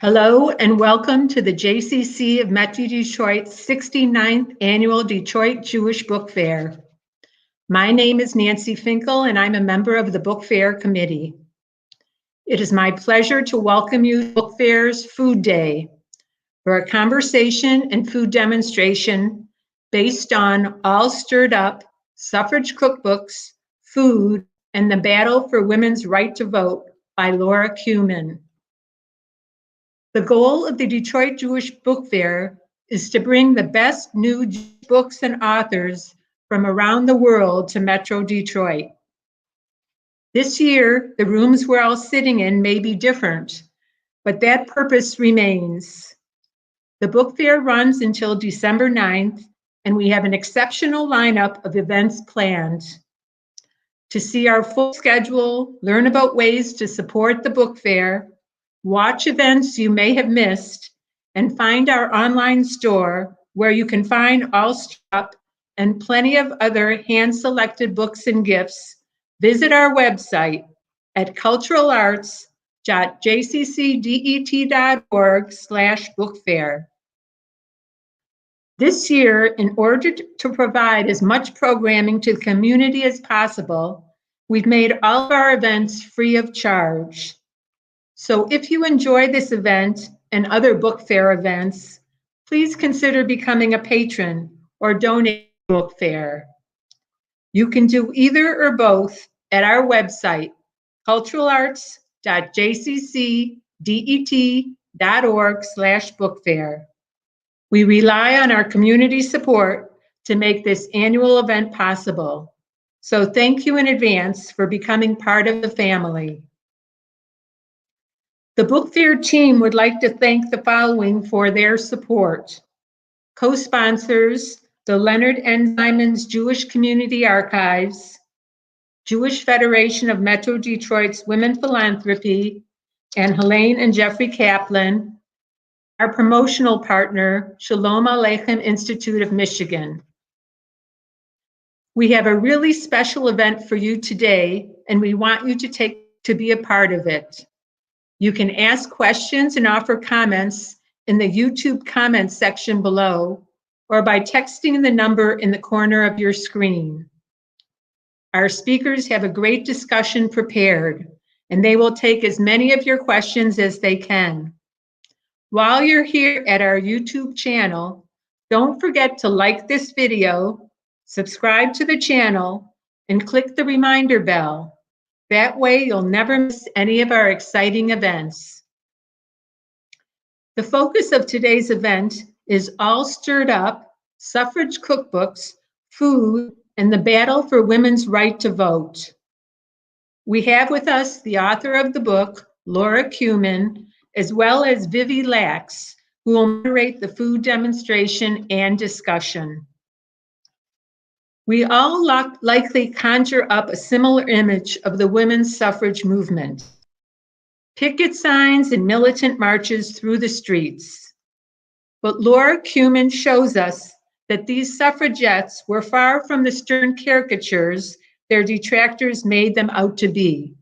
Hello and welcome to the JCC of Metro Detroit's 69th Annual Detroit Jewish Book Fair. My name is Nancy Finkel and I'm a member of the Book Fair Committee. It is my pleasure to welcome you to Book Fair's Food Day for a conversation and food demonstration based on All Stirred Up, Suffrage Cookbooks, Food, and the Battle for Women's Right to Vote by Laura Kumin. The goal of the Detroit Jewish Book Fair is to bring the best new books and authors from around the world to Metro Detroit. This year, the rooms we're all sitting in may be different, but that purpose remains. The book fair runs until December 9th, and we have an exceptional lineup of events planned. To see our full schedule, learn about ways to support the book fair, watch events you may have missed, and find our online store where you can find All Stirred Up and plenty of other hand-selected books and gifts. Visit our website at culturalarts.jccdet.org/bookfair. This year, in order to provide as much programming to the community as possible, we've made all of our events free of charge. So if you enjoy this event and other book fair events, please consider becoming a patron or donate to the book fair. You can do either or both at our website, culturalarts.jccdet.org/bookfair. We rely on our community support to make this annual event possible. So thank you in advance for becoming part of the family. The book fair team would like to thank the following for their support. Co-sponsors, the Leonard N. Simons Jewish Community Archives, Jewish Federation of Metro Detroit's Women Philanthropy, and Helene and Jeffrey Kaplan. Our promotional partner, Shalom Aleichem Institute of Michigan. We have a really special event for you today, and we want you to be a part of it. You can ask questions and offer comments in the YouTube comments section below or by texting the number in the corner of your screen. Our speakers have a great discussion prepared, and they will take as many of your questions as they can. While you're here at our YouTube channel, don't forget to like this video, subscribe to the channel, and click the reminder bell. That way, you'll never miss any of our exciting events. The focus of today's event is All Stirred Up, Suffrage Cookbooks, Food, and the Battle for Women's Right to Vote. We have with us the author of the book, Laura Kumin, as well as Vivi Lachs, who will moderate the food demonstration and discussion. We all likely conjure up a similar image of the women's suffrage movement. Picket signs and militant marches through the streets. But Laura Kumin shows us that these suffragettes were far from the stern caricatures their detractors made them out to be.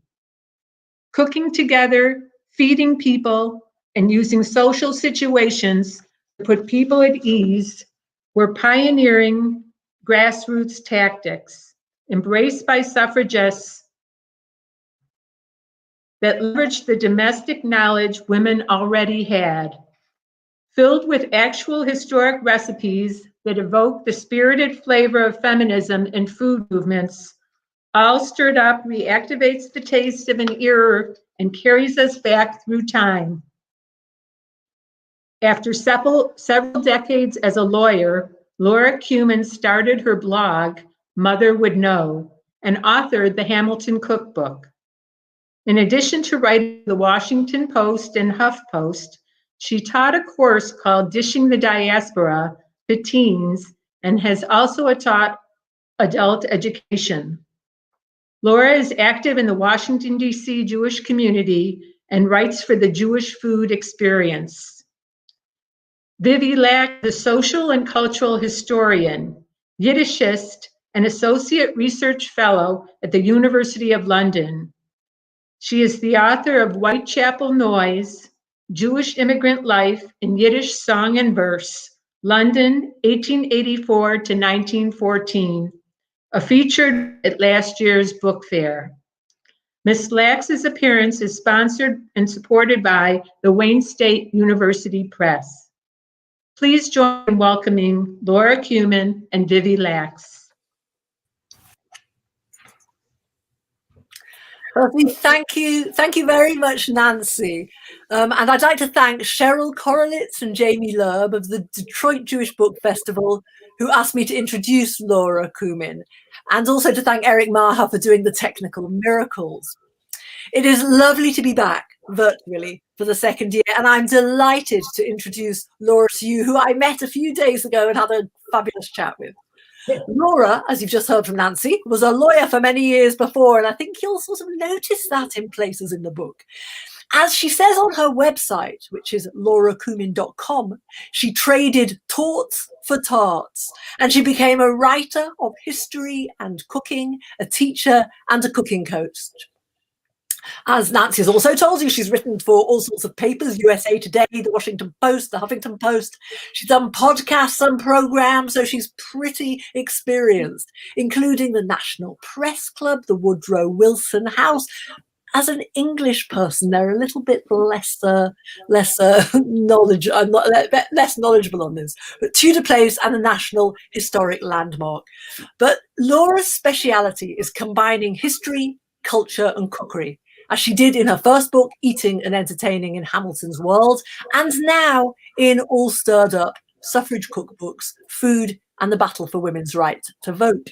Cooking together, feeding people, and using social situations to put people at ease were pioneering grassroots tactics embraced by suffragists that leveraged the domestic knowledge women already had. Filled with actual historic recipes that evoke the spirited flavor of feminism in food movements, All Stirred Up reactivates the taste of an era and carries us back through time. After several decades as a lawyer, Laura Kumin started her blog, Mother Would Know, and authored the Hamilton Cookbook. In addition to writing the Washington Post and HuffPost, she taught a course called Dishing the Diaspora to teens and has also taught adult education. Laura is active in the Washington, D.C. Jewish community and writes for the Jewish Food Experience. Vivi Lachs, the social and cultural historian, Yiddishist, and associate research fellow at the University of London. She is the author of Whitechapel Noise, Jewish Immigrant Life in Yiddish Song and Verse, London, 1884 to 1914, a featured at last year's book fair. Ms. Lachs' appearance is sponsored and supported by the Wayne State University Press. Please join in welcoming Laura Kumin and Vivi Lachs. Thank you very much, Nancy. And I'd like to thank Cheryl Korolitz and Jamie Lerb of the Detroit Jewish Book Festival, who asked me to introduce Laura Kumin, and also to thank Eric Maha for doing the technical miracles. It is lovely to be back virtually for the second year, and I'm delighted to introduce Laura to you, who I met a few days ago and had a fabulous chat with. Laura, as you've just heard from Nancy, was a lawyer for many years before, and I think you'll sort of notice that in places in the book. As she says on her website, which is laurakumin.com, she traded torts for tarts, and she became a writer of history and cooking, a teacher, and a cooking coach. As Nancy has also told you, she's written for all sorts of papers, USA Today, the Washington Post, the Huffington Post. She's done podcasts and programs, so she's pretty experienced, including the National Press Club, the Woodrow Wilson House. As an English person, they're a little bit less knowledge. I'm not less knowledgeable on this. But Tudor Place and the National Historic Landmark. But Laura's speciality is combining history, culture, and cookery, as she did in her first book, Eating and Entertaining in Hamilton's World, and now in All Stirred Up, Suffrage Cookbooks, Food, and the Battle for Women's Right to Vote.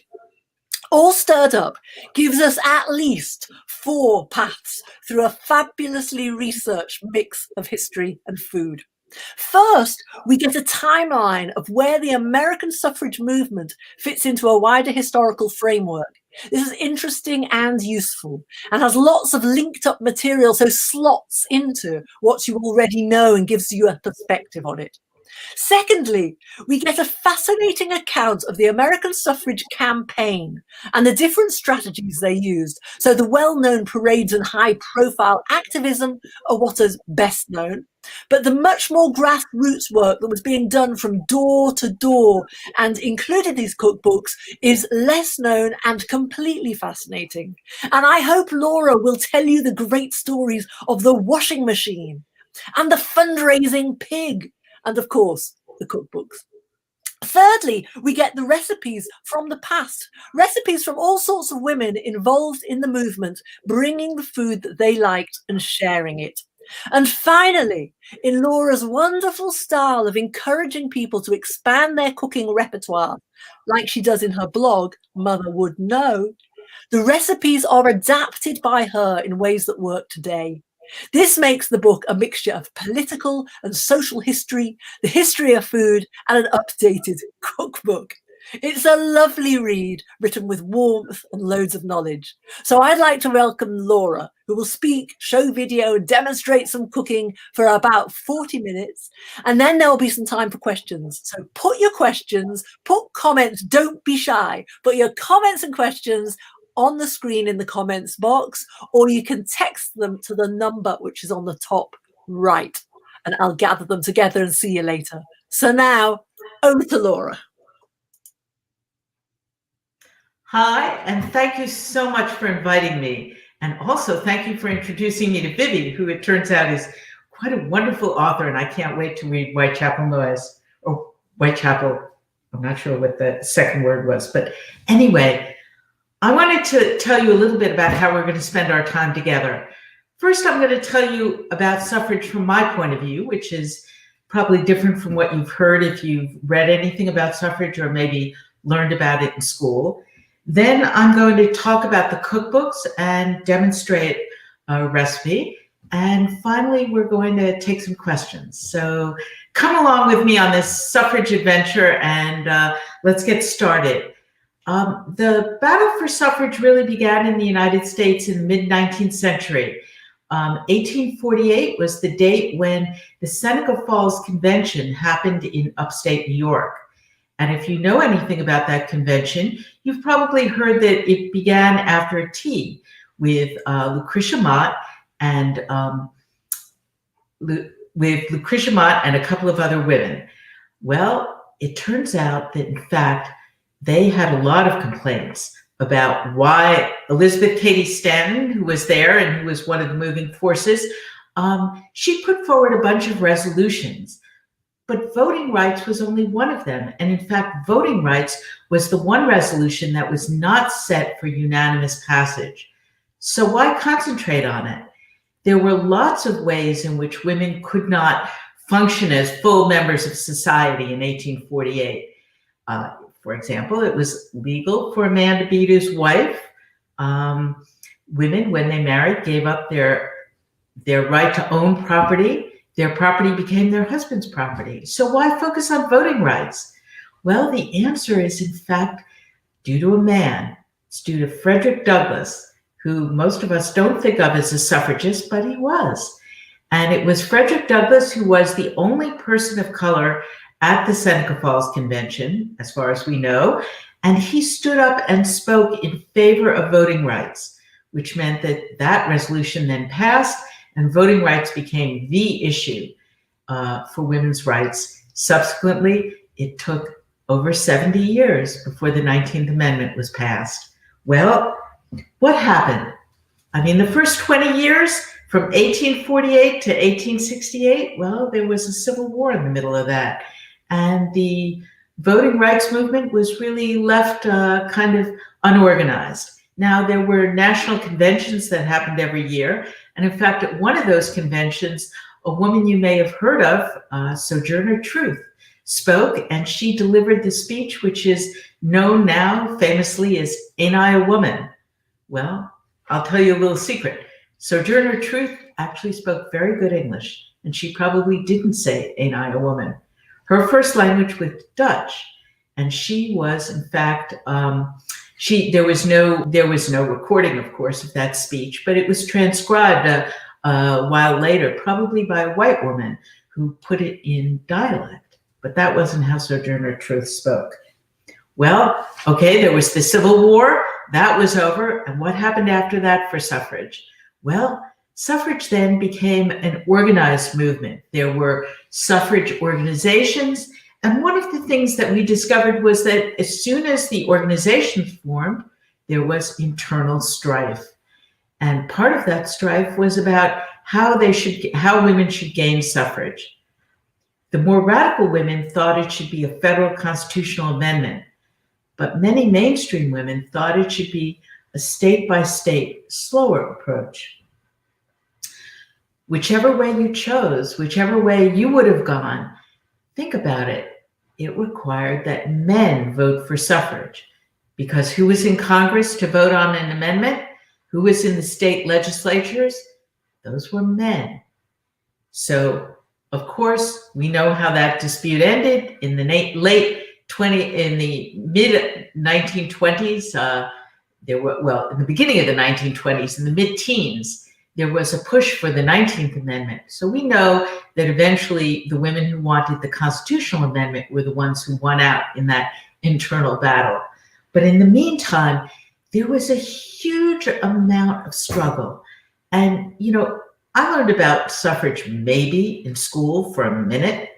All Stirred Up gives us at least 4 paths through a fabulously researched mix of history and food. First, we get a timeline of where the American suffrage movement fits into a wider historical framework. This is interesting and useful, and has lots of linked up material, so slots into what you already know and gives you a perspective on it. Secondly, we get a fascinating account of the American suffrage campaign and the different strategies they used. So the well-known parades and high-profile activism are what is best known, but the much more grassroots work that was being done from door to door and included these cookbooks is less known and completely fascinating. And I hope Laura will tell you the great stories of the washing machine and the fundraising pig, and of course, the cookbooks. Thirdly, we get the recipes from the past, recipes from all sorts of women involved in the movement, bringing the food that they liked and sharing it. And finally, in Laura's wonderful style of encouraging people to expand their cooking repertoire, like she does in her blog, Mother Would Know, the recipes are adapted by her in ways that work today. This makes the book a mixture of political and social history, the history of food, and an updated cookbook. It's a lovely read, written with warmth and loads of knowledge. So I'd like to welcome Laura, who will speak, show video, and demonstrate some cooking for about 40 minutes. And then there will be some time for questions. So put your questions, put comments, don't be shy. Put your comments and questions on the screen in the comments box, or you can text them to the number which is on the top right, and I'll gather them together and see you later. So now, over to Laura. Hi, and thank you so much for inviting me. And also thank you for introducing me to Vivi, who it turns out is quite a wonderful author, and I can't wait to read Whitechapel Noise, or Whitechapel, I'm not sure what the second word was, but anyway, I wanted to tell you a little bit about how we're going to spend our time together. First, I'm going to tell you about suffrage from my point of view, which is probably different from what you've heard if you've read anything about suffrage or maybe learned about it in school. Then I'm going to talk about the cookbooks and demonstrate a recipe. And finally, we're going to take some questions. So come along with me on this suffrage adventure and let's get started. The battle for suffrage really began in the United States in the mid-19th century. 1848 was the date when the Seneca Falls Convention happened in upstate New York. And if you know anything about that convention, you've probably heard that it began after a tea with Lucretia Mott and with Lucretia Mott and a couple of other women. Well, it turns out that, in fact, they had a lot of complaints about why Elizabeth Cady Stanton, who was there and who was one of the moving forces, she put forward a bunch of resolutions, but voting rights was only one of them. And in fact, voting rights was the one resolution that was not set for unanimous passage. So why concentrate on it? There were lots of ways in which women could not function as full members of society in 1848. For example, it was legal for a man to beat his wife. Women, when they married, gave up their right to own property. Their property became their husband's property. So why focus on voting rights? Well, the answer is, in fact, due to a man. It's due to Frederick Douglass, who most of us don't think of as a suffragist, but he was. And it was Frederick Douglass who was the only person of color at the Seneca Falls Convention, as far as we know, and he stood up and spoke in favor of voting rights, which meant that that resolution then passed and voting rights became the issue for women's rights. Subsequently, it took over 70 years before the 19th Amendment was passed. Well, what happened? I mean, the first 20 years, from 1848 to 1868, well, there was a civil war in the middle of that. And the voting rights movement was really left kind of unorganized. Now, there were national conventions that happened every year. And in fact, at one of those conventions, a woman you may have heard of, Sojourner Truth, spoke, and she delivered the speech, which is known now famously as "Ain't I a Woman?" Well, I'll tell you a little secret. Sojourner Truth actually spoke very good English, and she probably didn't say "Ain't I a woman?" Her first language was Dutch, and she was, in fact, there was no recording, of course, of that speech, but it was transcribed a while later, probably by a white woman who put it in dialect. But that wasn't how Sojourner Truth spoke. Well, okay, there was the Civil War. That was over. And what happened after that for suffrage? Well, suffrage then became an organized movement. There were suffrage organizations. And one of the things that we discovered was that as soon as the organizations formed, there was internal strife. And part of that strife was about how women should gain suffrage. The more radical women thought it should be a federal constitutional amendment, but many mainstream women thought it should be a state-by-state, slower approach. Whichever way you chose, whichever way you would have gone, think about it. It required that men vote for suffrage, because who was in Congress to vote on an amendment? Who was in the state legislatures? Those were men. So, of course, we know how that dispute ended in the mid 1920s. In the beginning of the 1920s, in the mid-teens, there was a push for the 19th Amendment. So we know that eventually the women who wanted the constitutional amendment were the ones who won out in that internal battle. But in the meantime, there was a huge amount of struggle. And, I learned about suffrage maybe in school for a minute,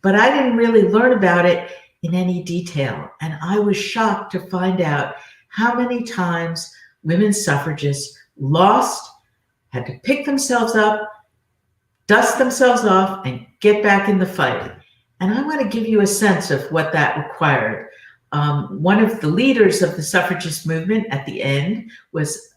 but I didn't really learn about it in any detail. And I was shocked to find out how many times women suffragists lost, had to pick themselves up, dust themselves off, and get back in the fight. And I want to give you a sense of what that required. One of the leaders of the suffragist movement at the end was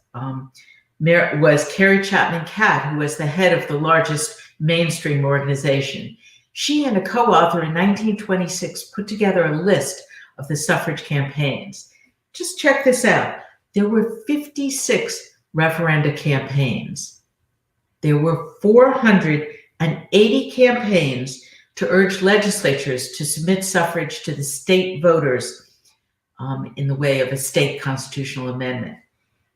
Carrie Chapman Catt, who was the head of the largest mainstream organization. She and a co-author in 1926 put together a list of the suffrage campaigns. Just check this out. There were 56 referenda campaigns. There were 480 campaigns to urge legislatures to submit suffrage to the state voters in the way of a state constitutional amendment.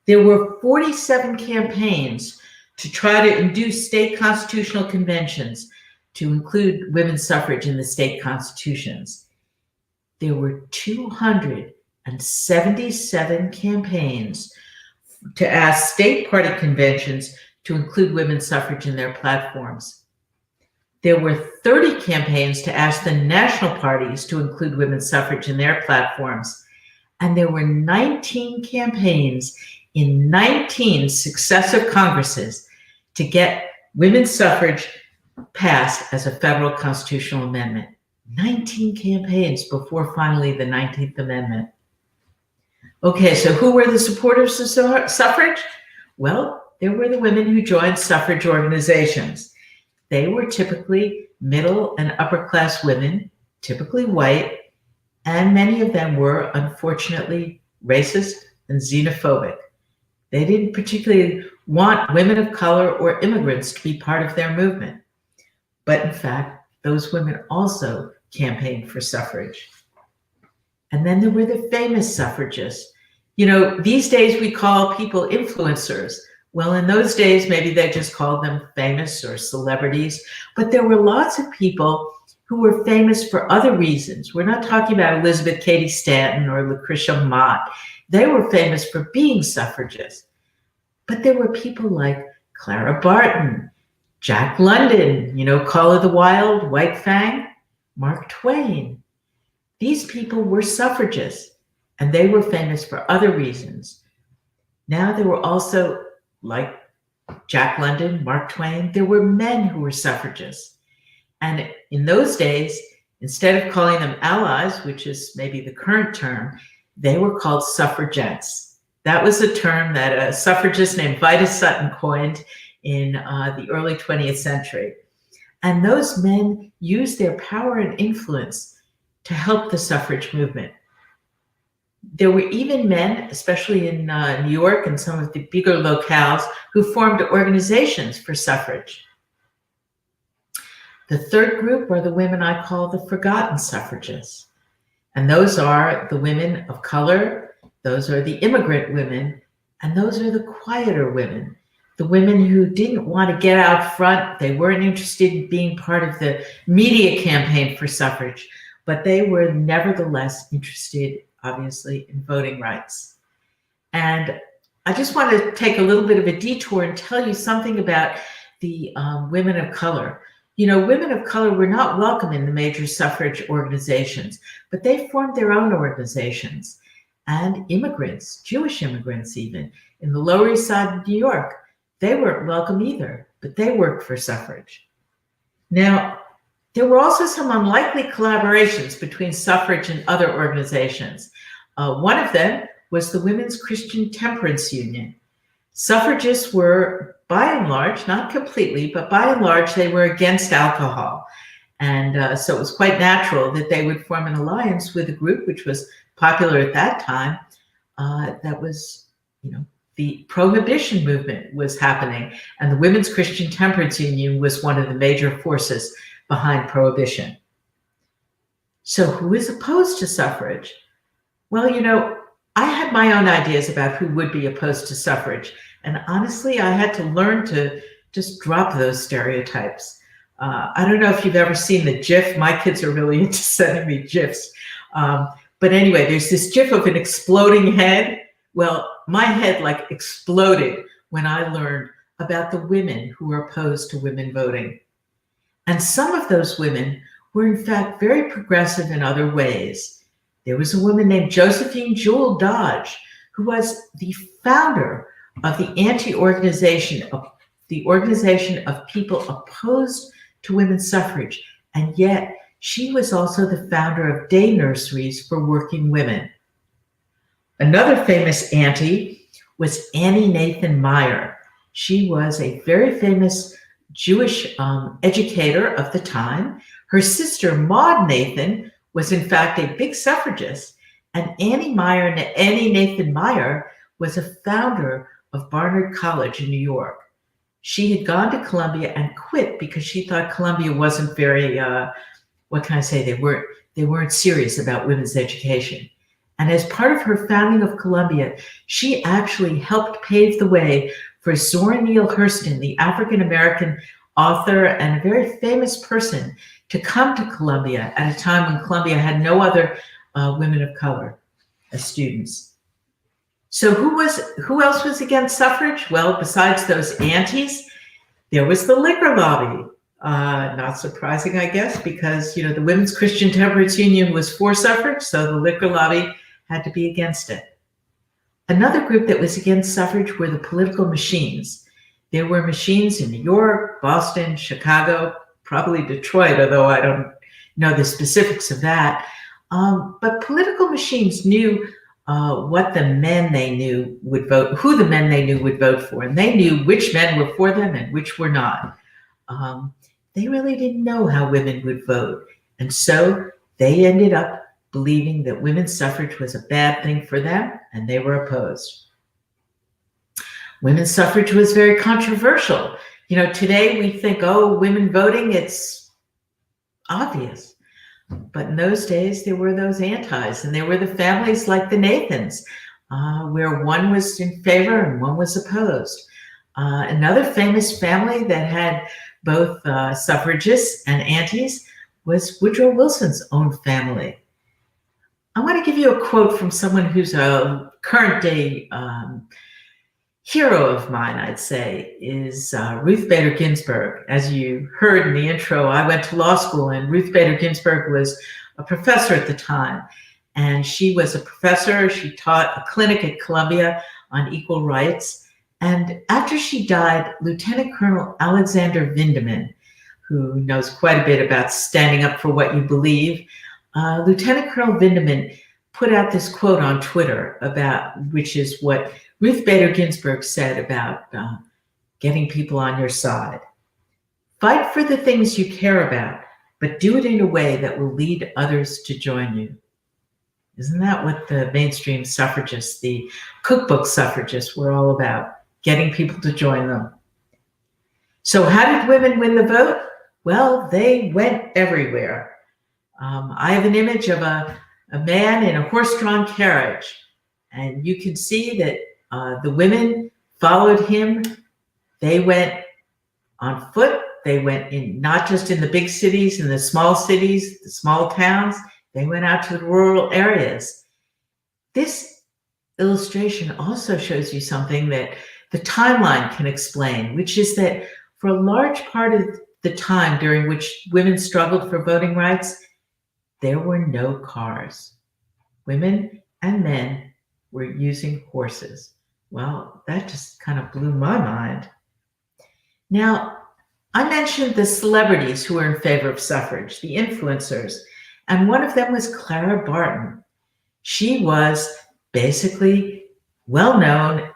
There were 47 campaigns to try to induce state constitutional conventions to include women's suffrage in the state constitutions. There were 277 campaigns to ask state party conventions to include women's suffrage in their platforms. There were 30 campaigns to ask the national parties to include women's suffrage in their platforms. And there were 19 campaigns in 19 successive Congresses to get women's suffrage passed as a federal constitutional amendment. 19 campaigns before finally the 19th Amendment. Okay, so who were the supporters of suffrage? Well, there were the women who joined suffrage organizations. They were typically middle and upper class women, typically white, and many of them were unfortunately racist and xenophobic. They didn't particularly want women of color or immigrants to be part of their movement. But in fact, those women also campaigned for suffrage. And then there were the famous suffragists. You know, these days we call people influencers. Well, in those days, maybe they just called them famous or celebrities, but there were lots of people who were famous for other reasons. We're not talking about Elizabeth Cady Stanton or Lucretia Mott. They were famous for being suffragists. But there were people like Clara Barton, Jack London, you know, Call of the Wild, White Fang, Mark Twain. These people were suffragists, and they were famous for other reasons. Now there were also, like Jack London, Mark Twain, there were men who were suffragists. And in those days, instead of calling them allies, which is maybe the current term, they were called suffragettes. That was a term that a suffragist named Vida Sutton coined in the early 20th century. And those men used their power and influence to help the suffrage movement. There were even men, especially in New York and some of the bigger locales, who formed organizations for suffrage. The third group are the women I call the Forgotten Suffrages. And those are the women of color, those are the immigrant women, and those are the quieter women. The women who didn't want to get out front, they weren't interested in being part of the media campaign for suffrage, but they were nevertheless interested, obviously, in voting rights. And I just want to take a little bit of a detour and tell you something about the women of color. You know, women of color were not welcome in the major suffrage organizations, but they formed their own organizations. And immigrants, Jewish immigrants even, in the Lower East Side of New York, they weren't welcome either, but they worked for suffrage. Now, there were also some unlikely collaborations between suffrage and other organizations. One of them was the Women's Christian Temperance Union. Suffragists were, by and large, not completely, but by and large, they were against alcohol. And so it was quite natural that they would form an alliance with a group which was popular at that time. That was, you know, the prohibition movement was happening, and the Women's Christian Temperance Union was one of the major forces behind prohibition. So who is opposed to suffrage? Well, you know, I had my own ideas about who would be opposed to suffrage. And honestly, I had to learn to just drop those stereotypes. I don't know if you've ever seen the GIF. My kids are really into sending me GIFs. But anyway, there's this GIF of an exploding head. Well, my head like exploded when I learned about the women who were opposed to women voting. And some of those women were in fact very progressive in other ways. There was a woman named Josephine Jewel Dodge, who was the founder of the organization of people opposed to women's suffrage. And yet she was also the founder of day nurseries for working women. Another famous auntie was Annie Nathan Meyer. She was a very famous Jewish educator of the time. Her sister, Maud Nathan, was in fact a big suffragist. And Annie Nathan Meyer was a founder of Barnard College in New York. She had gone to Columbia and quit because she thought Columbia wasn't very, what can I say, they weren't serious about women's education. And as part of her founding of Columbia, she actually helped pave the way for Zora Neale Hurston, the African-American author and a very famous person, to come to Columbia at a time when Columbia had no other women of color as students. So who else was against suffrage? Well, besides those aunties, there was the liquor lobby. Not surprising, I guess, because, the Women's Christian Temperance Union was for suffrage, so the liquor lobby had to be against it. Another group that was against suffrage were the political machines. There were machines in New York, Boston, Chicago, probably Detroit, although I don't know the specifics of that. But political machines knew what the men they knew would vote, who the men they knew would vote for, and they knew which men were for them and which were not. They really didn't know how women would vote, and so they ended up believing that women's suffrage was a bad thing for them, and they were opposed. Women's suffrage was very controversial. Today we think, oh, women voting, it's obvious. But in those days, there were those antis, and there were the families like the Nathans, where one was in favor and one was opposed. Another famous family that had both suffragists and antis was Woodrow Wilson's own family. I want to give you a quote from someone who's a current day hero of mine, I'd say, is Ruth Bader Ginsburg. As you heard in the intro, I went to law school, and Ruth Bader Ginsburg was a professor at the time. And she was a professor. She taught a clinic at Columbia on equal rights. And after she died, Lieutenant Colonel Alexander Vindeman, who knows quite a bit about standing up for what you believe, Lieutenant Colonel Vindeman put out this quote on Twitter which is what Ruth Bader Ginsburg said about getting people on your side. Fight for the things you care about, but do it in a way that will lead others to join you. Isn't that what the mainstream suffragists, the cookbook suffragists, were all about? Getting people to join them. So how did women win the vote? Well, they went everywhere. I have an image of a man in a horse-drawn carriage, and you can see that the women followed him. They went on foot. They went in, not just in the big cities and the small cities, the small towns. They went out to the rural areas. This illustration also shows you something that the timeline can explain, which is that for a large part of the time during which women struggled for voting rights, there were no cars. Women and men were using horses. Well, that just kind of blew my mind. Now, I mentioned the celebrities who were in favor of suffrage, the influencers, and one of them was Clara Barton. She was basically well known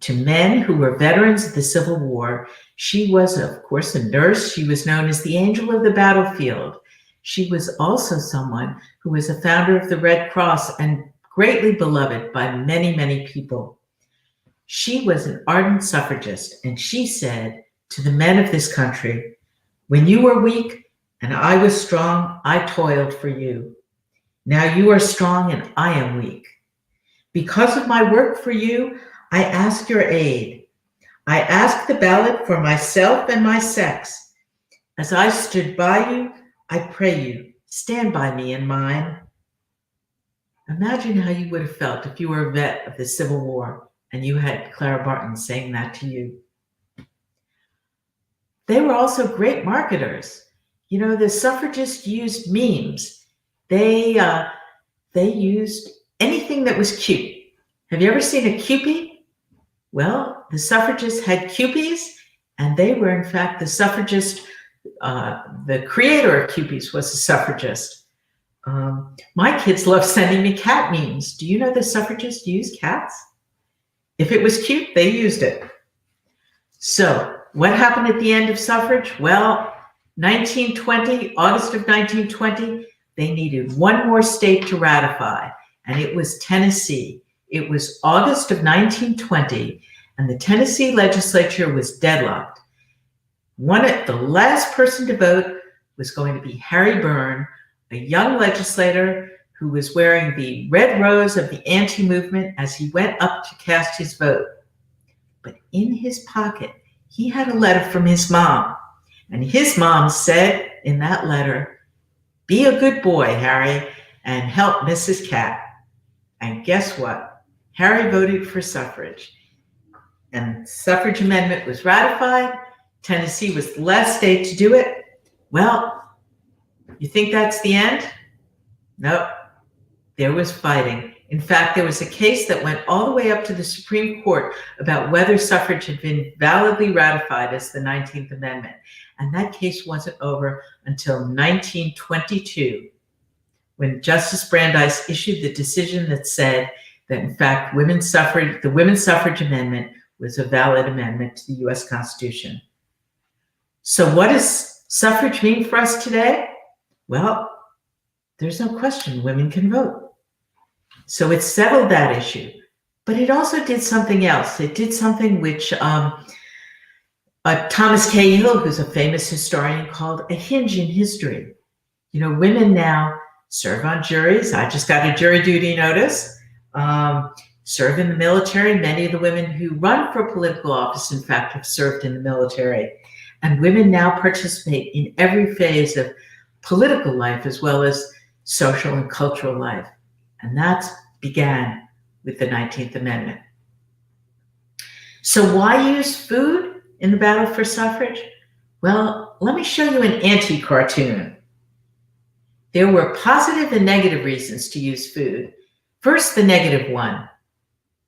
to men who were veterans of the Civil War. She was, of course, a nurse. She was known as the angel of the battlefield. She was also someone who was a founder of the Red Cross and greatly beloved by many, many people. She was an ardent suffragist, and she said to the men of this country, "When you were weak and I was strong, I toiled for you. Now you are strong and I am weak. Because of my work for you, I ask your aid. I ask the ballot for myself and my sex. As I stood by you, I pray you, stand by me and mine." Imagine how you would have felt if you were a vet of the Civil War and you had Clara Barton saying that to you. They were also great marketers. The suffragists used memes. They used anything that was cute. Have you ever seen a Kewpie? Well, the suffragists had Kewpies, and they were, in fact, the suffragist. The creator of Kewpies was a suffragist. My kids love sending me cat memes. Do you know the suffragists used cats? If it was cute, they used it. So what happened at the end of suffrage? Well, 1920, August of 1920, they needed one more state to ratify, and it was Tennessee. It was August of 1920, and the Tennessee legislature was deadlocked. The last person to vote was going to be Harry Byrne, a young legislator who was wearing the red rose of the anti-movement as he went up to cast his vote. But in his pocket, he had a letter from his mom. And his mom said in that letter, "Be a good boy, Harry, and help Mrs. Cat." And guess what? Harry voted for suffrage. And suffrage amendment was ratified. Tennessee was the last state to do it. Well, you think that's the end? Nope. There was fighting. In fact, there was a case that went all the way up to the Supreme Court about whether suffrage had been validly ratified as the 19th Amendment. And that case wasn't over until 1922, when Justice Brandeis issued the decision that said that, in fact, the Women's Suffrage Amendment was a valid amendment to the US Constitution. So what does suffrage mean for us today? Well, there's no question women can vote. So it settled that issue, but it also did something else. It did something which Thomas Cahill, who's a famous historian, called a hinge in history. You know, women now serve on juries. I just got a jury duty notice. Serve in the military. Many of the women who run for political office, in fact, have served in the military. And women now participate in every phase of political life as well as social and cultural life. And that began with the 19th Amendment. So why use food in the battle for suffrage? Well, let me show you an anti-cartoon. There were positive and negative reasons to use food. First, the negative one.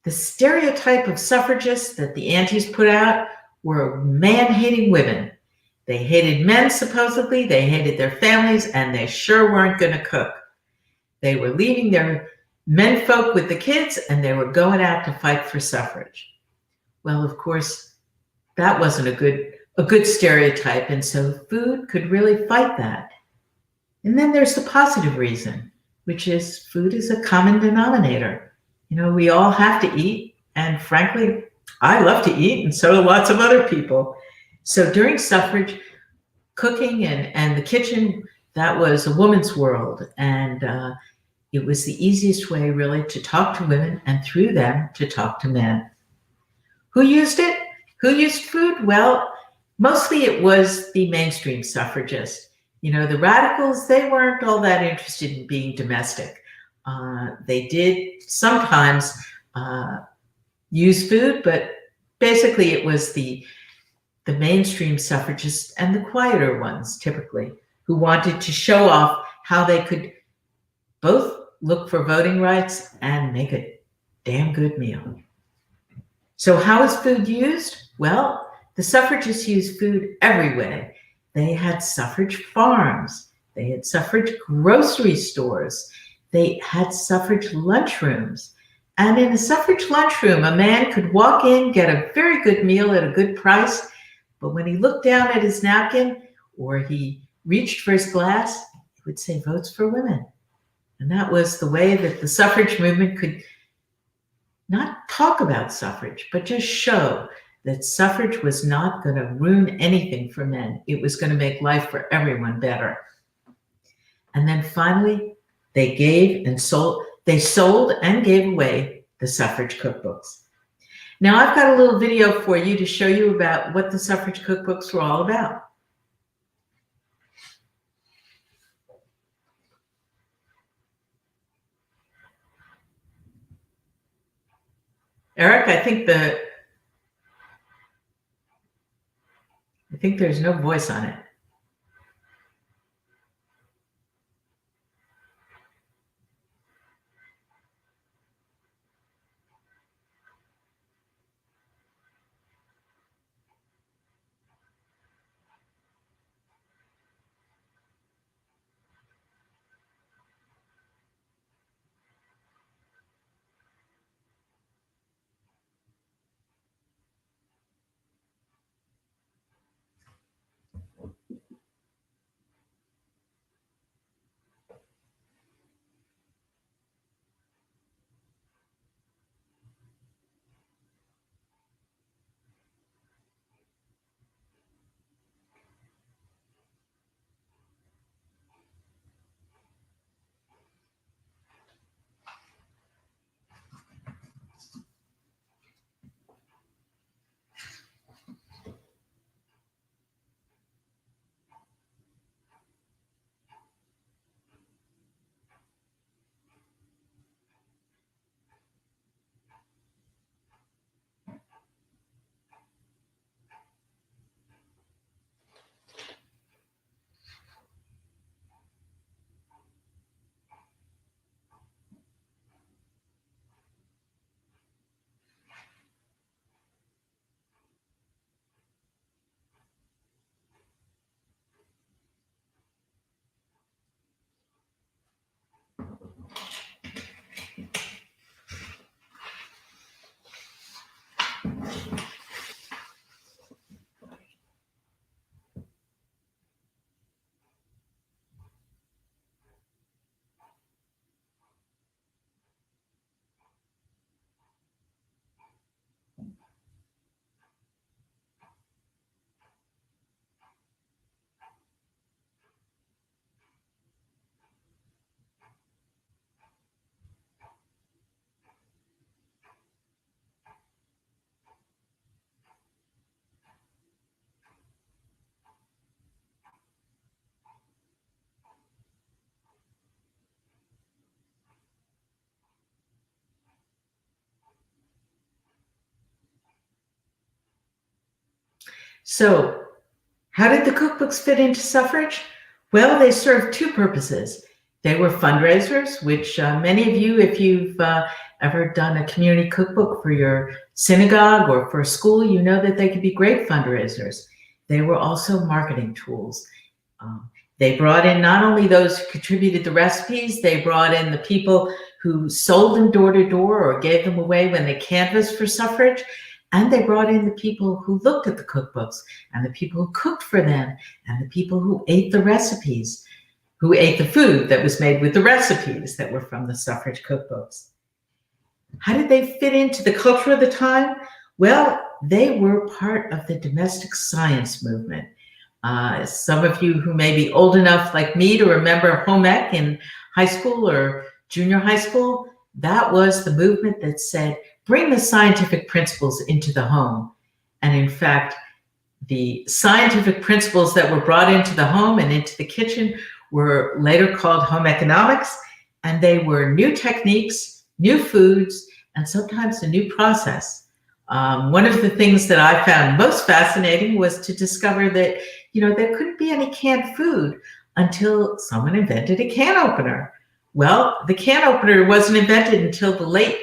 The stereotype of suffragists that the antis put out were man-hating women. They hated men, supposedly, they hated their families, and they sure weren't going to cook. They were leaving their menfolk with the kids, and they were going out to fight for suffrage. Well, of course, that wasn't a good stereotype, and so food could really fight that. And then there's the positive reason, which is food is a common denominator. You know, we all have to eat, and frankly, I love to eat, and so do lots of other people. So during suffrage, cooking and the kitchen, that was a woman's world, and it was the easiest way, really, to talk to women and through them to talk to men. Who used it? Who used food? Well, mostly it was the mainstream suffragists. You know, the radicals, they weren't all that interested in being domestic. They did sometimes use food, but basically it was the mainstream suffragists and the quieter ones, typically, who wanted to show off how they could both look for voting rights and make a damn good meal. So how is food used? Well, the suffragists used food every way. They had suffrage farms. They had suffrage grocery stores. They had suffrage lunchrooms. And in a suffrage lunchroom, a man could walk in, get a very good meal at a good price, but when he looked down at his napkin or he reached for his glass, he would say, "Votes for women." And that was the way that the suffrage movement could not talk about suffrage, but just show that suffrage was not going to ruin anything for men. It was going to make life for everyone better. And then finally, they sold and gave away the suffrage cookbooks. Now I've got a little video for you to show you about what the suffrage cookbooks were all about. Eric, I think there's no voice on it. So how did the cookbooks fit into suffrage? Well, they served two purposes. They were fundraisers, which many of you, if you've ever done a community cookbook for your synagogue or for a school, you know that they could be great fundraisers. They were also marketing tools. They brought in not only those who contributed the recipes, they brought in the people who sold them door to door or gave them away when they canvassed for suffrage. And they brought in the people who looked at the cookbooks and the people who cooked for them and the people who ate the recipes, who ate the food that was made with the recipes that were from the suffrage cookbooks. How did they fit into the culture of the time? Well, they were part of the domestic science movement. Some of you who may be old enough like me to remember home ec in high school or junior high school, that was the movement that said, bring the scientific principles into the home. And in fact, the scientific principles that were brought into the home and into the kitchen were later called home economics, and they were new techniques, new foods, and sometimes a new process. One of the things that I found most fascinating was to discover that, there couldn't be any canned food until someone invented a can opener. Well, the can opener wasn't invented until the late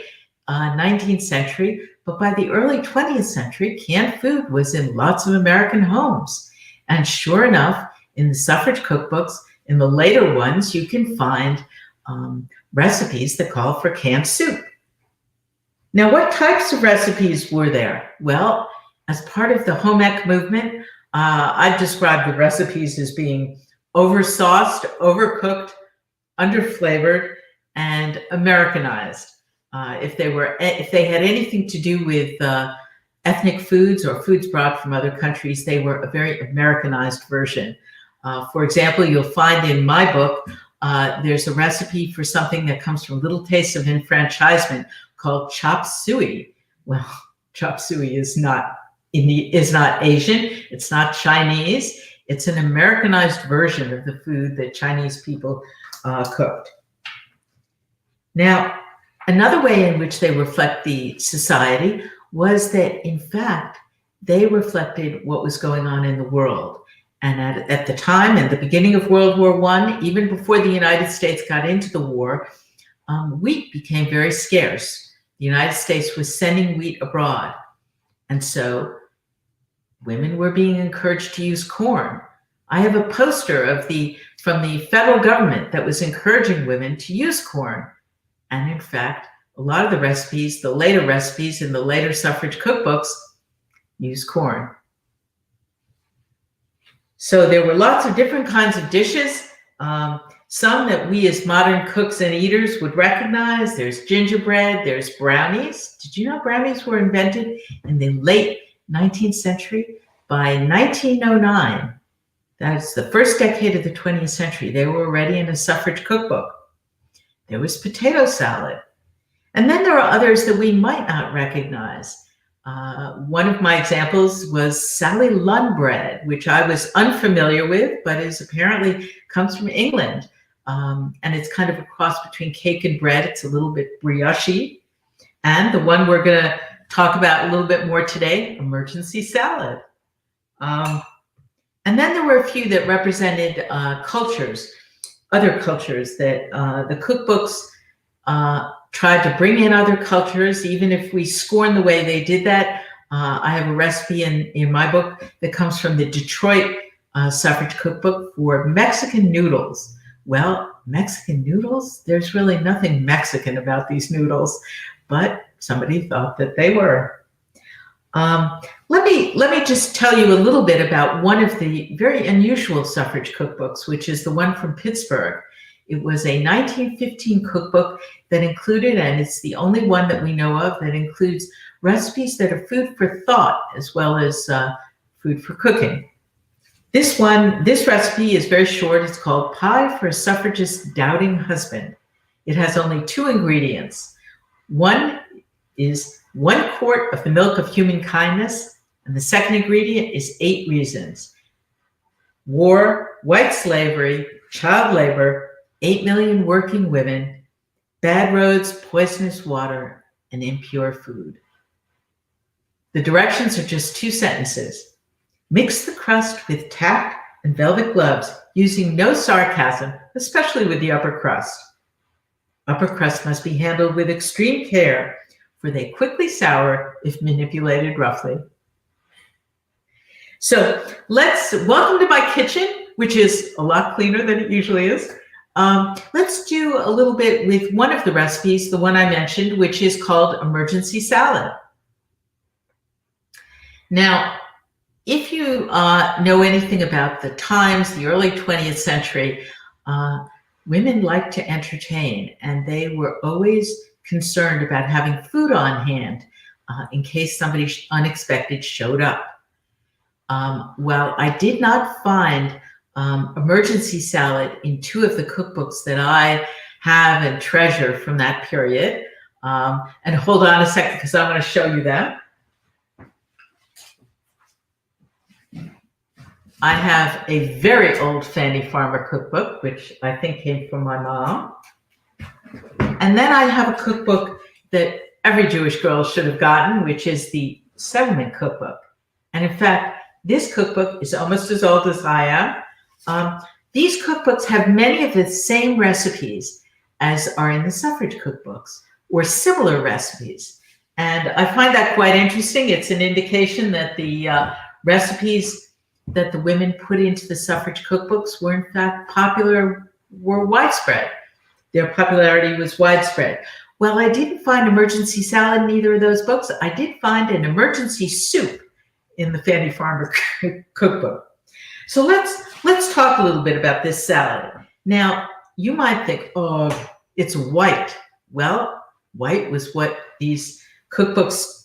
19th century, but by the early 20th century, canned food was in lots of American homes. And sure enough, in the suffrage cookbooks, in the later ones, you can find recipes that call for canned soup. Now, what types of recipes were there? Well, as part of the home ec movement, I've described the recipes as being oversauced, overcooked, underflavored, and Americanized. If they had anything to do with ethnic foods or foods brought from other countries, they were a very Americanized version. For example, you'll find in my book, there's a recipe for something that comes from Little Tastes of Enfranchisement called chop suey. Well, chop suey is not Asian, it's not Chinese, it's an Americanized version of the food that Chinese people cooked. Now, another way in which they reflect the society was that, in fact, they reflected what was going on in the world. And at the time, at the beginning of World War I, even before the United States got into the war, wheat became very scarce. The United States was sending wheat abroad. And so women were being encouraged to use corn. I have a poster from the federal government that was encouraging women to use corn. And in fact, a lot of the recipes, the later recipes in the later suffrage cookbooks, use corn. So there were lots of different kinds of dishes. Some that we as modern cooks and eaters would recognize. There's gingerbread, there's brownies. Did you know brownies were invented in the late 19th century? By 1909, that's the first decade of the 20th century, they were already in a suffrage cookbook. There was potato salad. And then there are others that we might not recognize. One of my examples was Sally Lunn bread, which I was unfamiliar with, but is apparently comes from England. And it's kind of a cross between cake and bread. It's a little bit brioche. And the one we're going to talk about a little bit more today, emergency salad. And then there were a few that represented cultures, other cultures that the cookbooks tried to bring in other cultures, even if we scorn the way they did that. I have a recipe in my book that comes from the Detroit suffrage cookbook for Mexican noodles. Well, Mexican noodles, there's really nothing Mexican about these noodles, but somebody thought that they were. Let me just tell you a little bit about one of the very unusual suffrage cookbooks, which is the one from Pittsburgh. It was a 1915 cookbook that included, and it's the only one that we know of, that includes recipes that are food for thought as well as food for cooking. This recipe is very short. It's called Pie for a Suffragist's Doubting Husband. It has only 2 ingredients. One is 1 quart of the milk of human kindness, and the second ingredient is 8 reasons. War, white slavery, child labor, 8 million working women, bad roads, poisonous water, and impure food. The directions are just 2 sentences. Mix the crust with tact and velvet gloves, using no sarcasm, especially with the upper crust. Upper crust must be handled with extreme care, for they quickly sour if manipulated roughly. So welcome to my kitchen, which is a lot cleaner than it usually is. Let's do a little bit with one of the recipes, the one I mentioned, which is called emergency salad. Now, if you know anything about the times, the early 20th century, women liked to entertain, and they were always concerned about having food on hand in case somebody unexpected showed up. Well, I did not find emergency salad in two of the cookbooks that I have and treasure from that period. And hold on a second, because I want to show you that. I have a very old Fanny Farmer cookbook, which I think came from my mom. And then I have a cookbook that every Jewish girl should have gotten, which is the Settlement Cookbook. And in fact, this cookbook is almost as old as I am. These cookbooks have many of the same recipes as are in the suffrage cookbooks, or similar recipes. And I find that quite interesting. It's an indication that the recipes that the women put into the suffrage cookbooks were in fact were widespread. Their popularity was widespread. Well, I didn't find emergency salad in either of those books. I did find an emergency soup in the Fanny Farmer cookbook. So let's talk a little bit about this salad. Now, you might think, oh, it's white. Well, white was what these cookbooks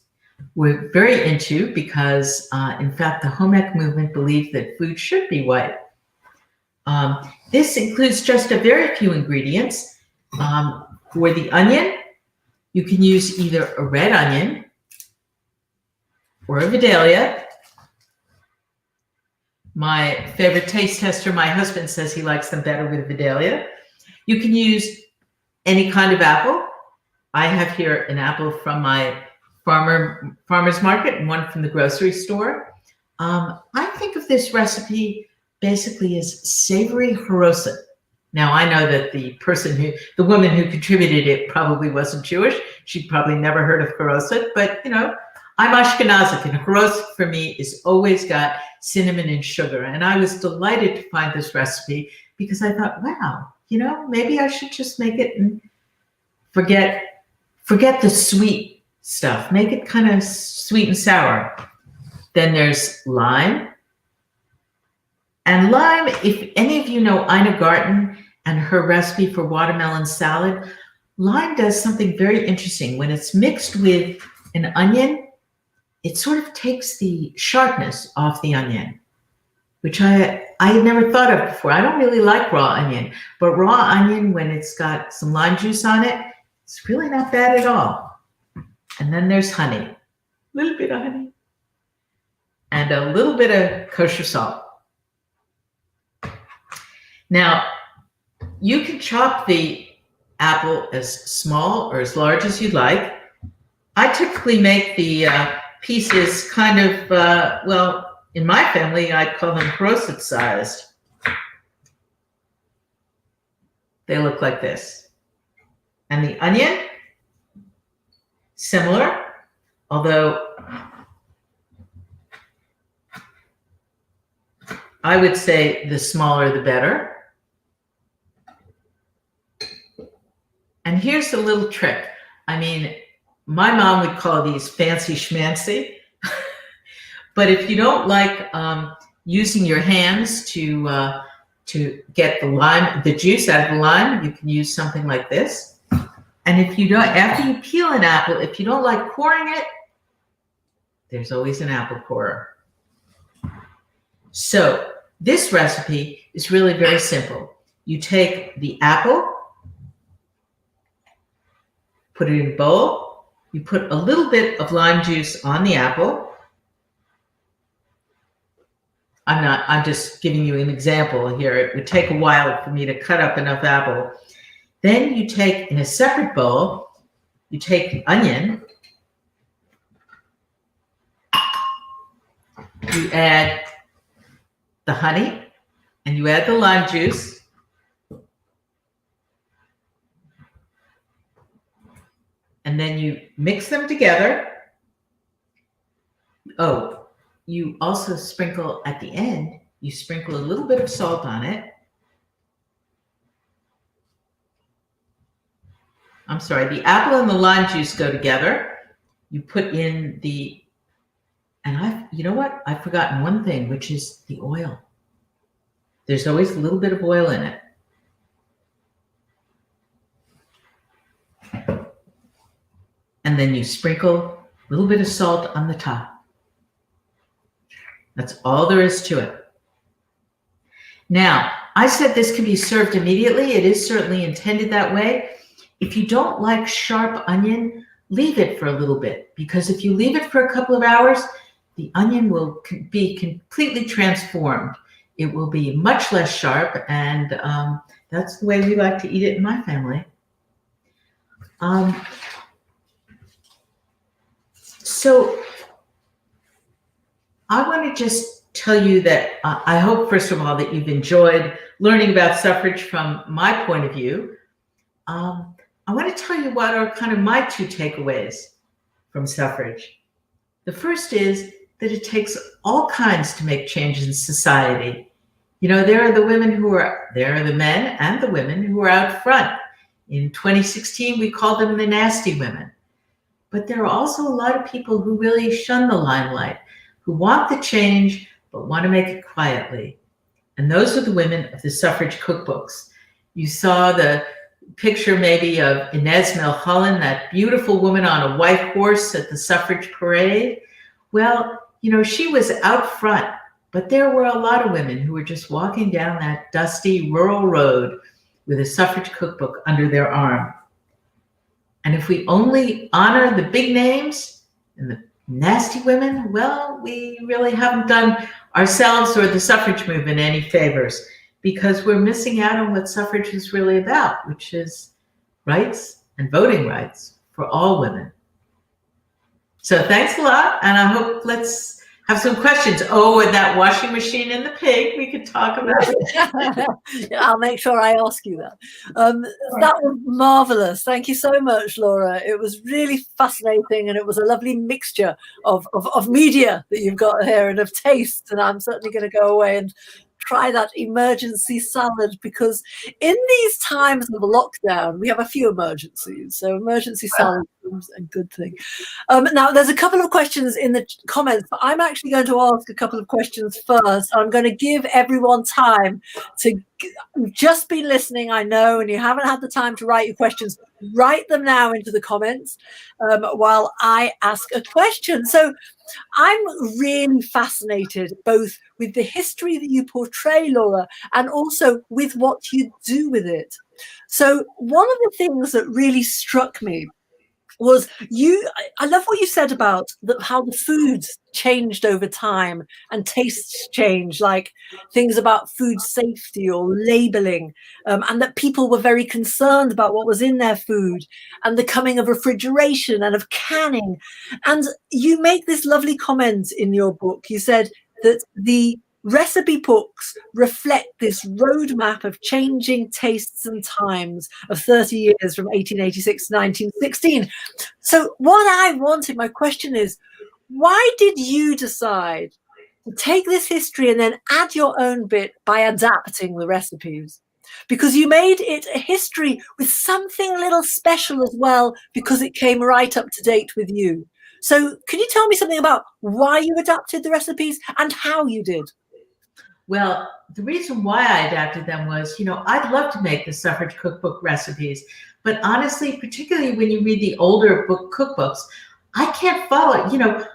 were very into because, in fact, the home ec movement believed that food should be white. This includes just a very few ingredients. For the onion, you can use either a red onion or a Vidalia. My favorite taste tester, my husband, says he likes them better with Vidalia. You can use any kind of apple. I have here an apple from my farmer's market and one from the grocery store. I think of this recipe basically as savory haroset. Now, I know that the woman who contributed it probably wasn't Jewish. She'd probably never heard of haroset, but you know, I'm Ashkenazic, and haroset for me is always got cinnamon and sugar. And I was delighted to find this recipe because I thought, wow, you know, maybe I should just make it and forget the sweet stuff. Make it kind of sweet and sour. Then there's lime. And lime, if any of you know Ina Garten and her recipe for watermelon salad, lime does something very interesting. When it's mixed with an onion, it sort of takes the sharpness off the onion, which I had never thought of before. I don't really like raw onion, but raw onion, when it's got some lime juice on it, it's really not bad at all. And then there's honey, a little bit of honey, and a little bit of kosher salt. Now, you can chop the apple as small or as large as you'd like. I typically make the pieces kind of, well, in my family, I'd call them haroset sized. They look like this. And the onion, similar, although I would say the smaller the better. And here's a little trick. I mean, my mom would call these fancy schmancy, but if you don't like using your hands to get the juice out of the lime, you can use something like this. And if you don't, after you peel an apple, if you don't like coring it, there's always an apple corer. So this recipe is really very simple. You take the apple, put it in a bowl, you put a little bit of lime juice on the apple. I'm just giving you an example here. It would take a while for me to cut up enough apple. Then you take, in a separate bowl, you take the onion, you add the honey, and you add the lime juice. And then you mix them together. Oh, you also sprinkle at the end, you sprinkle a little bit of salt on it. I'm sorry, the apple and the lime juice go together. You put in the, and you know what? I've forgotten one thing, which is the oil. There's always a little bit of oil in it. And then you sprinkle a little bit of salt on the top. That's all there is to it. Now, I said this can be served immediately. It is certainly intended that way. If you don't like sharp onion, leave it for a little bit, because if you leave it for a couple of hours, the onion will be completely transformed. It will be much less sharp, and that's the way we like to eat it in my family. So I want to just tell you that I hope, first of all, that you've enjoyed learning about suffrage from my point of view. I want to tell you what are kind of my two takeaways from suffrage. The first is that it takes all kinds to make changes in society. You know, there are the men and the women who are out front. In 2016, we called them the nasty women. But there are also a lot of people who really shun the limelight, who want the change, but want to make it quietly. And those are the women of the Suffrage Cookbooks. You saw the picture maybe of Inez Milholland, that beautiful woman on a white horse at the suffrage parade. Well, you know, she was out front, but there were a lot of women who were just walking down that dusty rural road with a Suffrage Cookbook under their arm. And if we only honor the big names and the nasty women, well, we really haven't done ourselves or the suffrage movement any favors, because we're missing out on what suffrage is really about, which is rights and voting rights for all women. So thanks a lot, and I hope let's have some questions. Oh, and that washing machine and the pig, we could talk about. I'll make sure I ask you that. That was marvelous. Thank you so much, Laura. It was really fascinating, and it was a lovely mixture of media that you've got here and of taste. And I'm certainly going to go away and try that emergency salad, because in these times of lockdown, we have a few emergencies. So emergency salad is a good thing. Now, there's a couple of questions in the comments, but I'm actually going to ask a couple of questions first. I'm going to give everyone time to just be listening, I know, and you haven't had the time to write your questions. Write them now into the comments while I ask a question. So I'm really fascinated both with the history that you portray, Laura, and also with what you do with it. So one of the things that really struck me was I love what you said about how the foods changed over time and tastes change, like things about food safety or labeling, and that people were very concerned about what was in their food, and the coming of refrigeration and of canning. And you make this lovely comment in your book. You said that the recipe books reflect this roadmap of changing tastes and times of 30 years from 1886 to 1916. So what I wanted, my question is, why did you decide to take this history and then add your own bit by adapting the recipes? Because you made it a history with something a little special as well, because it came right up to date with you. So can you tell me something about why you adapted the recipes and how you did? Well, the reason why I adapted them was, you know, I'd love to make the Suffrage Cookbook recipes, but honestly, particularly when you read the older book cookbooks, I can't follow it. You know,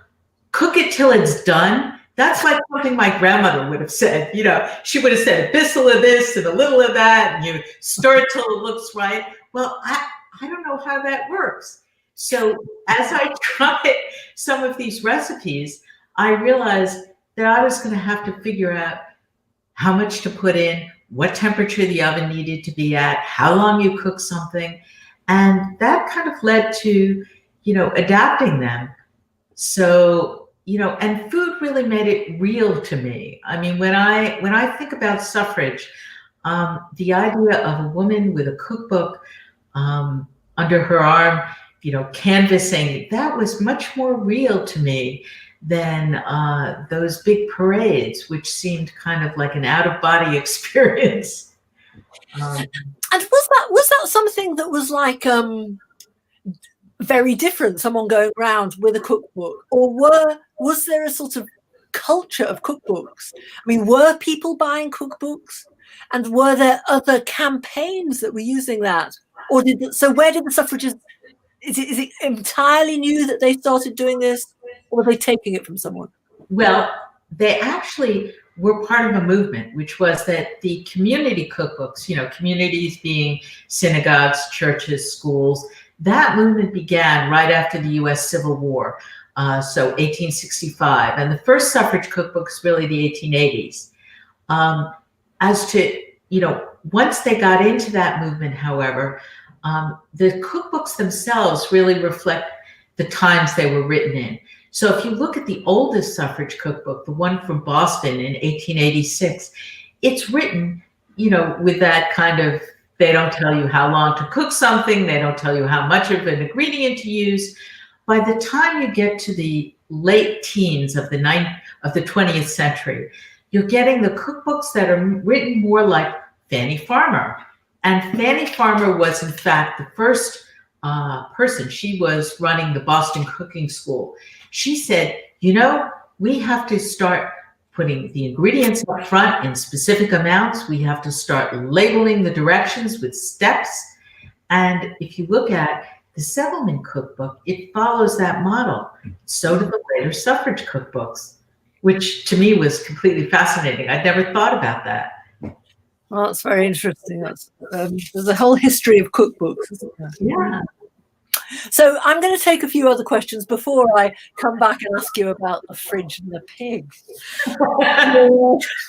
cook it till it's done. That's like something my grandmother would have said. You know, she would have said a bissel of this and a little of that, and you stir it till it looks right. Well, I don't know how that works. So as I tried some of these recipes, I realized that I was going to have to figure out how much to put in, what temperature the oven needed to be at, how long you cook something. And that kind of led to, you know, adapting them. So and food really made it real to me. I mean, when I think about suffrage, the idea of a woman with a cookbook under her arm, canvassing, that was much more real to me than those big parades, which seemed kind of like an out-of-body experience. And was that something that was like very different, someone going around with a cookbook, or was there a sort of culture of cookbooks? I mean, were people buying cookbooks, and were there other campaigns that were using that, or where did the suffragists? Is it entirely new that they started doing this, or were they taking it from someone? Well, they actually were part of a movement, which was that the community cookbooks, communities being synagogues, churches, schools, that movement began right after the U.S. Civil War, so 1865. And the first suffrage cookbooks, really the 1880s. As to, once they got into that movement, however, the cookbooks themselves really reflect the times they were written in. So if you look at the oldest suffrage cookbook, the one from Boston in 1886, it's written, with that kind of, they don't tell you how long to cook something, they don't tell you how much of an ingredient to use. By the time you get to the late teens of the 20th century, you're getting the cookbooks that are written more like Fanny Farmer. And Fanny Farmer was, in fact, the first person. She was running the Boston Cooking School. She said, we have to start putting the ingredients up front in specific amounts. We have to start labeling the directions with steps. And if you look at the Settlement Cookbook, it follows that model. So do the later suffrage cookbooks, which to me was completely fascinating. I'd never thought about that. Well, that's very interesting. There's a whole history of cookbooks, isn't there? Yeah. So I'm going to take a few other questions before I come back and ask you about the fridge and the pig. I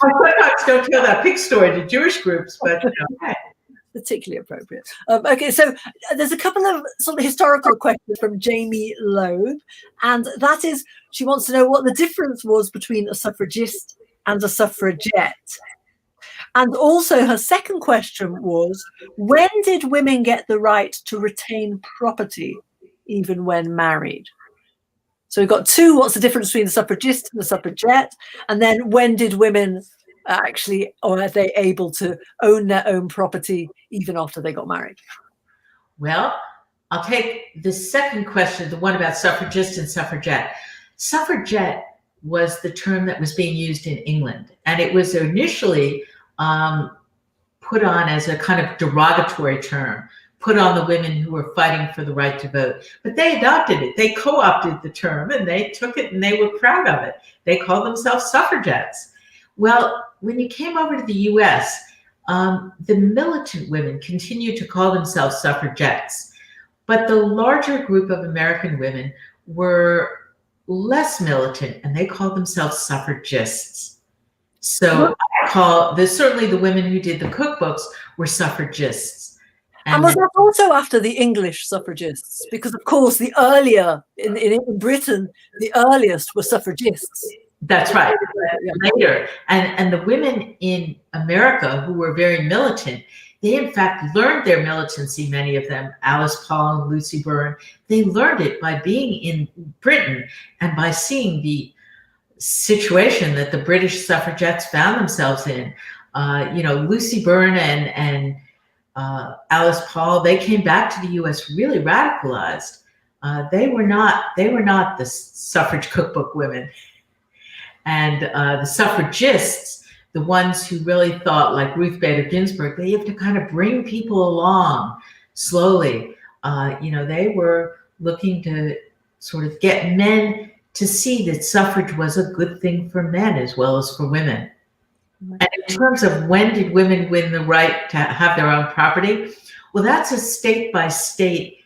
sometimes don't tell that pig story to Jewish groups, but particularly appropriate. Okay, so there's a couple of sort of historical questions from Jamie Loeb, and that is, she wants to know what the difference was between a suffragist and a suffragette. And also her second question was, when did women get the right to retain property even when married? So we've got two, what's the difference between the suffragist and the suffragette? And then when did women actually, or are they able to own their own property even after they got married? Well, I'll take the second question, the one about suffragist and suffragette. Suffragette was the term that was being used in England, and it was initially put on as a kind of derogatory term, put on the women who were fighting for the right to vote. But they adopted it. They co-opted the term, and they took it, and they were proud of it. They called themselves suffragettes. Well, when you came over to the U.S., the militant women continued to call themselves suffragettes. But the larger group of American women were less militant, and they called themselves suffragists. So certainly the women who did the cookbooks were suffragists. And was that also after the English suffragists? Because of course the earlier, in Britain, the earliest were suffragists. That's right, later. And the women in America who were very militant, they in fact learned their militancy, many of them, Alice Paul and Lucy Byrne, they learned it by being in Britain and by seeing the situation that the British suffragettes found themselves in. Lucy Byrne and Alice Paul, they came back to the U.S. really radicalized. They were not the suffrage cookbook women. And the suffragists, the ones who really thought like Ruth Bader Ginsburg, they have to kind of bring people along slowly. They were looking to sort of get men to see that suffrage was a good thing for men as well as for women. And in terms of when did women win the right to have their own property, well, that's a state-by-state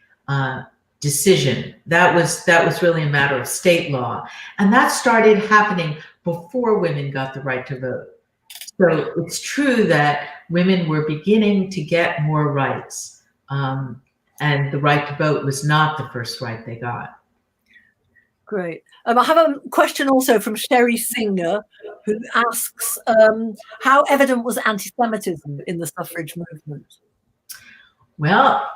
decision. That was really a matter of state law. And that started happening before women got the right to vote. So it's true that women were beginning to get more rights. And the right to vote was not the first right they got. Great. I have a question also from Sherry Singer, who asks, how evident was anti-Semitism in the suffrage movement? Well,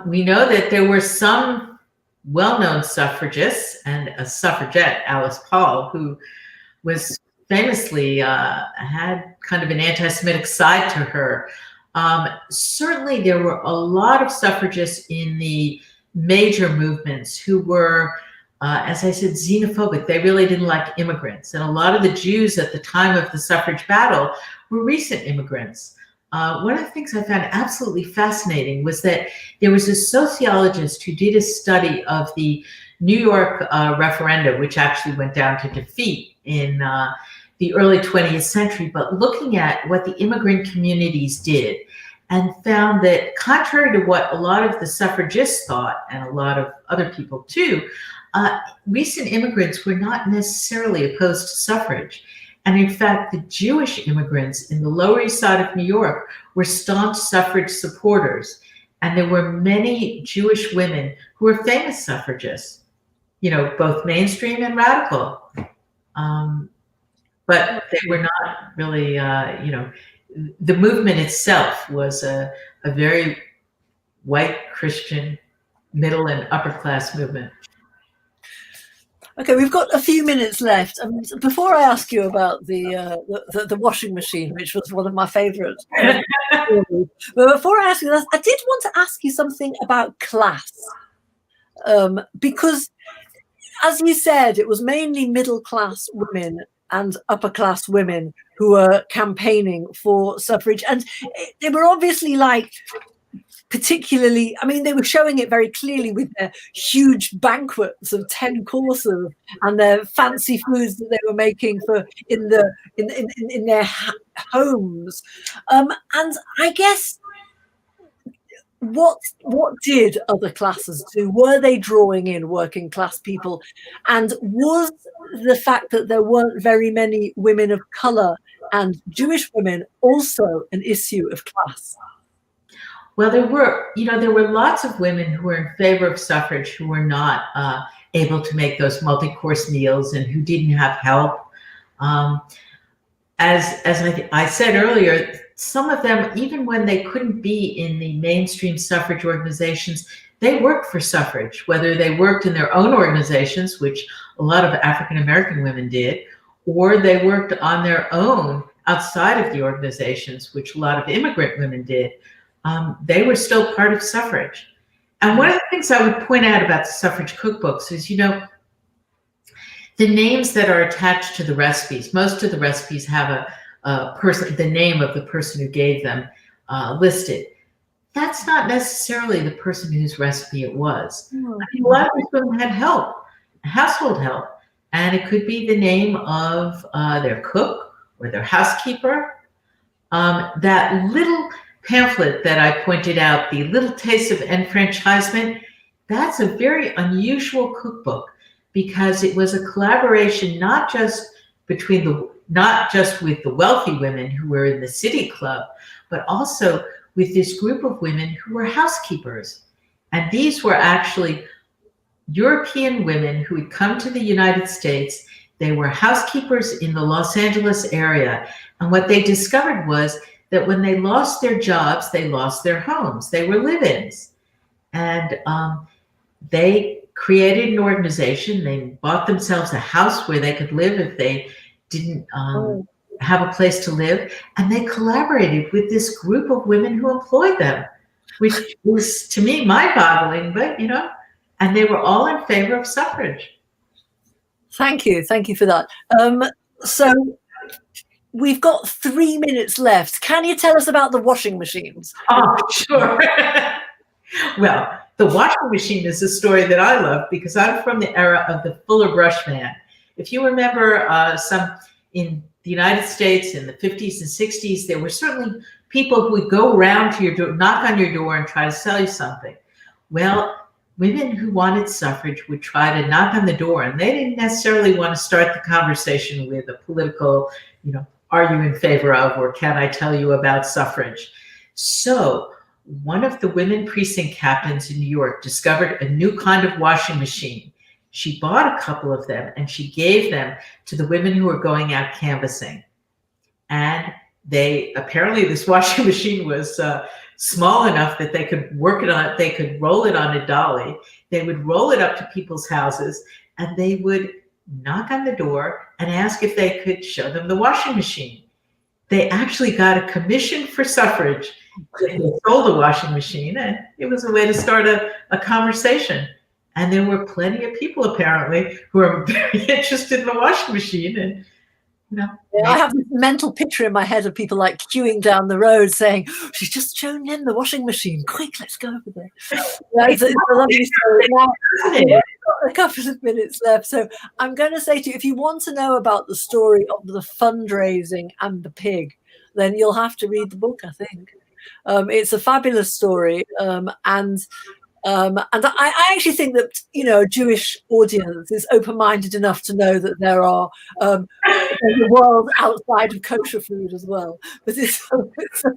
we know that there were some well-known suffragists and a suffragette, Alice Paul, who was famously had kind of an anti-Semitic side to her. Certainly, there were a lot of suffragists in the major movements who were, as I said, xenophobic. They really didn't like immigrants. And a lot of the Jews at the time of the suffrage battle were recent immigrants. One of the things I found absolutely fascinating was that there was a sociologist who did a study of the New York referenda, which actually went down to defeat in the early 20th century, but looking at what the immigrant communities did, and found that contrary to what a lot of the suffragists thought, and a lot of other people too, recent immigrants were not necessarily opposed to suffrage. And in fact, the Jewish immigrants in the Lower East Side of New York were staunch suffrage supporters. And there were many Jewish women who were famous suffragists, both mainstream and radical. But they were not really, the movement itself was a very white Christian middle and upper class movement. Okay, we've got a few minutes left. Before I ask you about the washing machine, which was one of my favourites, but before I ask you that, I did want to ask you something about class, because, as you said, it was mainly middle-class women and upper-class women who were campaigning for suffrage, and they were obviously particularly, they were showing it very clearly with their huge banquets of 10 courses and their fancy foods that they were making in their homes. And I guess, what did other classes do? Were they drawing in working class people? And was the fact that there weren't very many women of color and Jewish women also an issue of class? Well, there were lots of women who were in favor of suffrage who were not able to make those multi-course meals and who didn't have help. As I said earlier, some of them, even when they couldn't be in the mainstream suffrage organizations, they worked for suffrage, whether they worked in their own organizations, which a lot of African-American women did, or they worked on their own outside of the organizations, which a lot of immigrant women did. They were still part of suffrage. And one of the things I would point out about the suffrage cookbooks is, the names that are attached to the recipes, most of the recipes have the name of the person who gave them listed. That's not necessarily the person whose recipe it was. A lot of these women had help, household help, and it could be the name of their cook or their housekeeper. That little pamphlet that I pointed out, the Little Taste of Enfranchisement, that's a very unusual cookbook because it was a collaboration not just with the wealthy women who were in the City Club, but also with this group of women who were housekeepers. And these were actually European women who had come to the United States. They were housekeepers in the Los Angeles area. And what they discovered was that when they lost their jobs, they lost their homes. They were live-ins. And they created an organization. They bought themselves a house where they could live if they didn't have a place to live. And they collaborated with this group of women who employed them, which was, to me, mind-boggling, but, and they were all in favor of suffrage. Thank you. Thank you for that. So we've got 3 minutes left. Can you tell us about the washing machines? Oh, sure. Well, the washing machine is a story that I love because I'm from the era of the Fuller Brush Man. If you remember some in the United States in the 50s and 60s, there were certainly people who would go around to your door, knock on your door and try to sell you something. Well, women who wanted suffrage would try to knock on the door, and they didn't necessarily want to start the conversation with a political, are you in favor of, or can I tell you about suffrage? So one of the women precinct captains in New York discovered a new kind of washing machine. she bought a couple of them and she gave them to the women who were going out canvassing. And they apparently, this washing machine was small enough that they could work it on, they could roll it on a dolly. They would roll it up to people's houses and they would knock on the door and ask if they could show them the washing machine. They actually got a commission for suffrage. They sold a washing machine, and it was a way to start a conversation. And there were plenty of people apparently who were very interested in the washing machine. And I have this mental picture in my head of people like queuing down the road saying, she's just shown in the washing machine. Quick, let's go over there. It's a lovely story. Now, we've got a couple of minutes left. So I'm going to say to you, if you want to know about the story of the fundraising and the pig, then you'll have to read the book, I think. It's a fabulous story. And I actually think that, a Jewish audience is open-minded enough to know that there are a world outside of kosher food as well. But it's a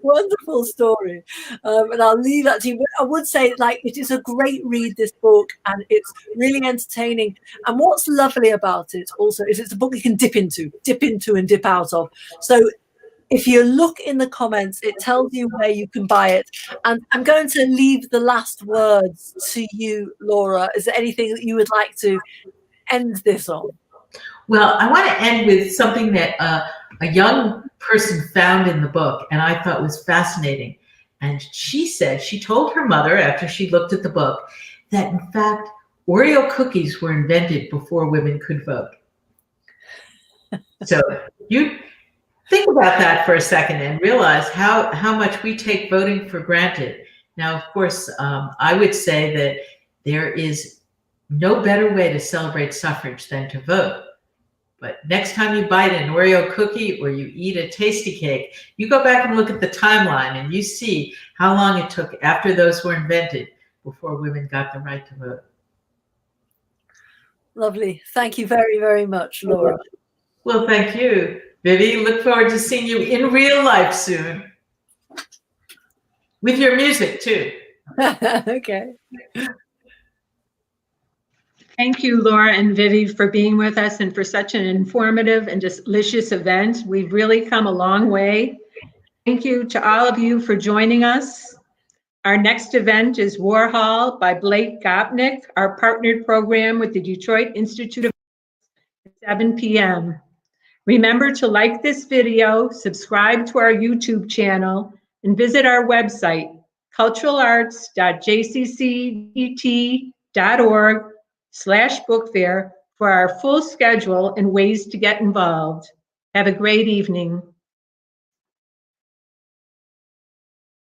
wonderful story. And I'll leave that to you. But I would say, it is a great read, this book, and it's really entertaining. And what's lovely about it also is it's a book you can dip into and dip out of. So if you look in the comments, it tells you where you can buy it. And I'm going to leave the last words to you, Laura. Is there anything that you would like to end this on? Well, I want to end with something that a young person found in the book, and I thought was fascinating. And she said, she told her mother after she looked at the book that, in fact, Oreo cookies were invented before women could vote. So you think about that for a second and realize how much we take voting for granted. Now, of course, I would say that there is no better way to celebrate suffrage than to vote. But next time you bite an Oreo cookie or you eat a tasty cake, you go back and look at the timeline and you see how long it took after those were invented before women got the right to vote. Lovely. Thank you very, very much, Laura. Well, thank you, Vivi. Look forward to seeing you in real life soon. With your music, too. Okay. Thank you, Laura and Vivi, for being with us and for such an informative and delicious event. We've really come a long way. Thank you to all of you for joining us. Our next event is Warhol by Blake Gopnik, our partnered program with the Detroit Institute of at 7 p.m. Remember to like this video, subscribe to our YouTube channel, and visit our website, culturalarts.jcct.org/book fair for our full schedule and ways to get involved. Have a great evening.